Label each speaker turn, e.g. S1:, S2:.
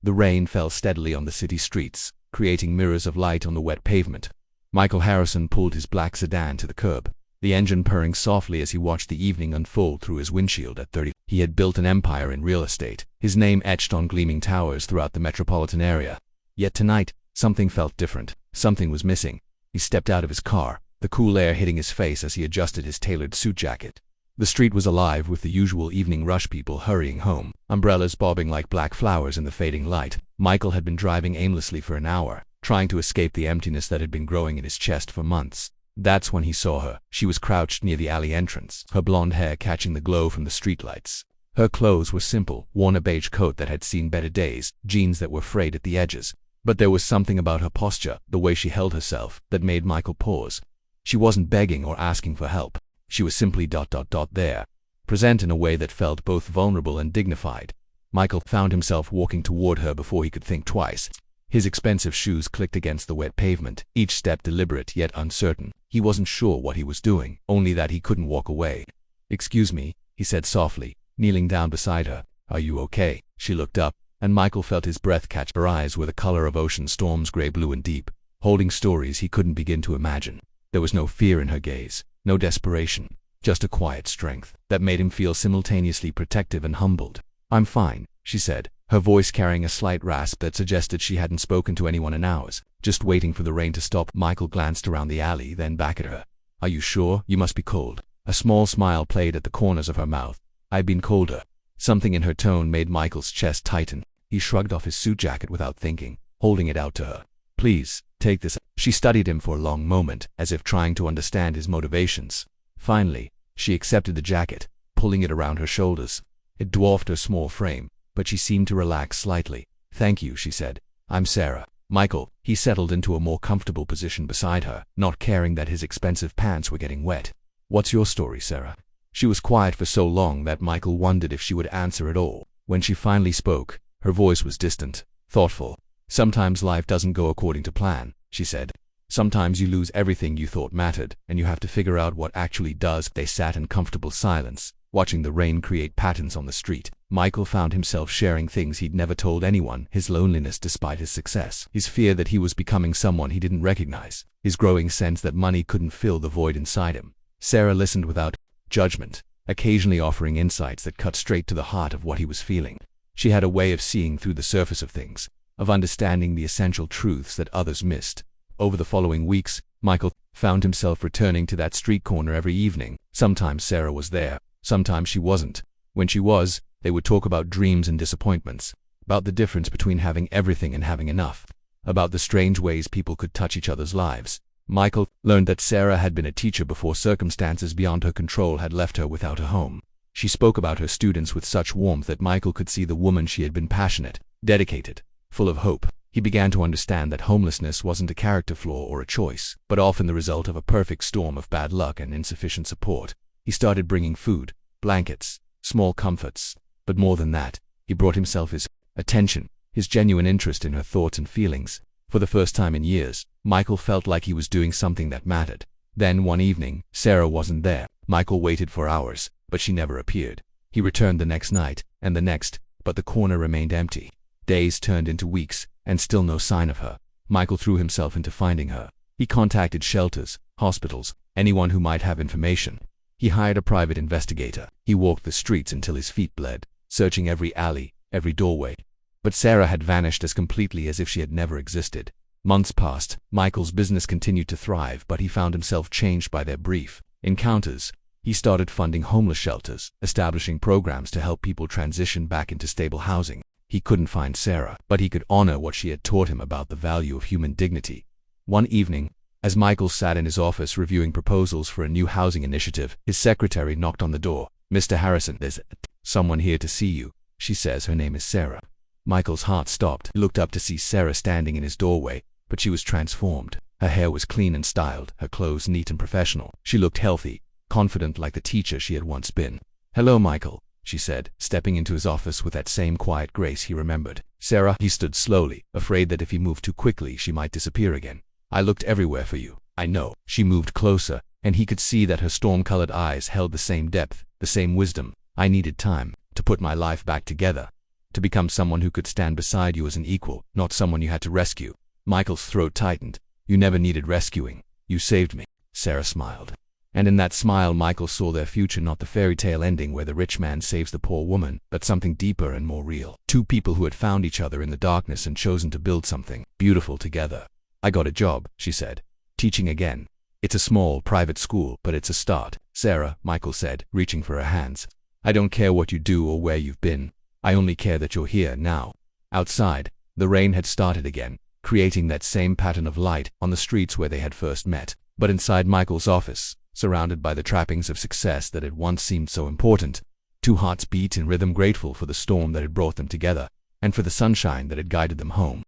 S1: The rain fell steadily on the city streets, creating mirrors of light on the wet pavement. Michael Harrison pulled his black sedan to the curb, the engine purring softly as he watched the evening unfold through his windshield. At 30, he had built an empire in real estate, his name etched on gleaming towers throughout the metropolitan area. Yet tonight, something felt different. Something was missing. He stepped out of his car, the cool air hitting his face as he adjusted his tailored suit jacket. The street was alive with the usual evening rush, people hurrying home, umbrellas bobbing like black flowers in the fading light. Michael had been driving aimlessly for an hour, trying to escape the emptiness that had been growing in his chest for months. That's when he saw her. She was crouched near the alley entrance, her blonde hair catching the glow from the streetlights. Her clothes were simple, worn a beige coat that had seen better days, jeans that were frayed at the edges. But there was something about her posture, the way she held herself, that made Michael pause. She wasn't begging or asking for help. She was simply there, present in a way that felt both vulnerable and dignified. Michael found himself walking toward her before he could think twice. His expensive shoes clicked against the wet pavement, each step deliberate yet uncertain. He wasn't sure what he was doing, only that he couldn't walk away. "Excuse me," he said softly, kneeling down beside her. "Are you okay?" She looked up, and Michael felt his breath catch. Her eyes were the color of ocean storms, gray, blue, and deep, holding stories he couldn't begin to imagine. There was no fear in her gaze, no desperation, just a quiet strength that made him feel simultaneously protective and humbled. "I'm fine," she said, her voice carrying a slight rasp that suggested she hadn't spoken to anyone in hours. Just waiting for the rain to stop. Michael glanced around the alley, then back at her. "Are you sure? You must be cold." A small smile played at the corners of her mouth. "I've been colder." Something in her tone made Michael's chest tighten. He shrugged off his suit jacket without thinking, holding it out to her. "Please, take this." She studied him for a long moment, as if trying to understand his motivations. Finally, she accepted the jacket, pulling it around her shoulders. It dwarfed her small frame, but she seemed to relax slightly. "Thank you," she said. "I'm Sarah." Michael, he settled into a more comfortable position beside her, not caring that his expensive pants were getting wet. "What's your story, Sarah?" She was quiet for so long that Michael wondered if she would answer at all. When she finally spoke, her voice was distant, thoughtful. "Sometimes life doesn't go according to plan," she said. "Sometimes you lose everything you thought mattered, and you have to figure out what actually does." They sat in comfortable silence, watching the rain create patterns on the street. Michael found himself sharing things he'd never told anyone: his loneliness despite his success, his fear that he was becoming someone he didn't recognize, his growing sense that money couldn't fill the void inside him. Sarah listened without judgment, occasionally offering insights that cut straight to the heart of what he was feeling. She had a way of seeing through the surface of things, of understanding the essential truths that others missed. Over the following weeks, Michael found himself returning to that street corner every evening. Sometimes Sarah was there, sometimes she wasn't. When she was, they would talk about dreams and disappointments, about the difference between having everything and having enough, about the strange ways people could touch each other's lives. Michael learned that Sarah had been a teacher before circumstances beyond her control had left her without a home. She spoke about her students with such warmth that Michael could see the woman she had been: passionate, dedicated, full of hope. He began to understand that homelessness wasn't a character flaw or a choice, but often the result of a perfect storm of bad luck and insufficient support. He started bringing food, blankets, small comforts, but more than that, he brought himself his attention, his genuine interest in her thoughts and feelings. For the first time in years, Michael felt like he was doing something that mattered. Then one evening, Sarah wasn't there. Michael waited for hours, but she never appeared. He returned the next night, and the next, but the corner remained empty. Days turned into weeks, and still no sign of her. Michael threw himself into finding her. He contacted shelters, hospitals, anyone who might have information. He hired a private investigator. He walked the streets until his feet bled, searching every alley, every doorway. But Sarah had vanished as completely as if she had never existed. Months passed. Michael's business continued to thrive, but he found himself changed by their brief encounters. He started funding homeless shelters, establishing programs to help people transition back into stable housing. He couldn't find Sarah, but he could honor what she had taught him about the value of human dignity. One evening, as Michael sat in his office reviewing proposals for a new housing initiative, his secretary knocked on the door. "Mr. Harrison, there's someone here to see you. She says her name is Sarah." Michael's heart stopped. He looked up to see Sarah standing in his doorway, but she was transformed. Her hair was clean and styled, her clothes neat and professional. She looked healthy, confident like the teacher she had once been. "Hello, Michael," she said, stepping into his office with that same quiet grace he remembered. "Sarah." He stood slowly, afraid that if he moved too quickly she might disappear again. "I looked everywhere for you." "I know." She moved closer, and he could see that her storm-colored eyes held the same depth, the same wisdom. "I needed time to put my life back together." To become someone who could stand beside you as an equal, not someone you had to rescue. Michael's throat tightened. You never needed rescuing. You saved me. Sarah smiled. And in that smile Michael saw their future, not the fairy tale ending where the rich man saves the poor woman, but something deeper and more real. Two people who had found each other in the darkness and chosen to build something beautiful together. I got a job, she said. Teaching again. It's a small, private school, but it's a start. Sarah, Michael said, reaching for her hands. I don't care what you do or where you've been. I only care that you're here now. Outside, the rain had started again, creating that same pattern of light on the streets where they had first met. But inside Michael's office, surrounded by the trappings of success that had once seemed so important, two hearts beat in rhythm, grateful for the storm that had brought them together, and for the sunshine that had guided them home.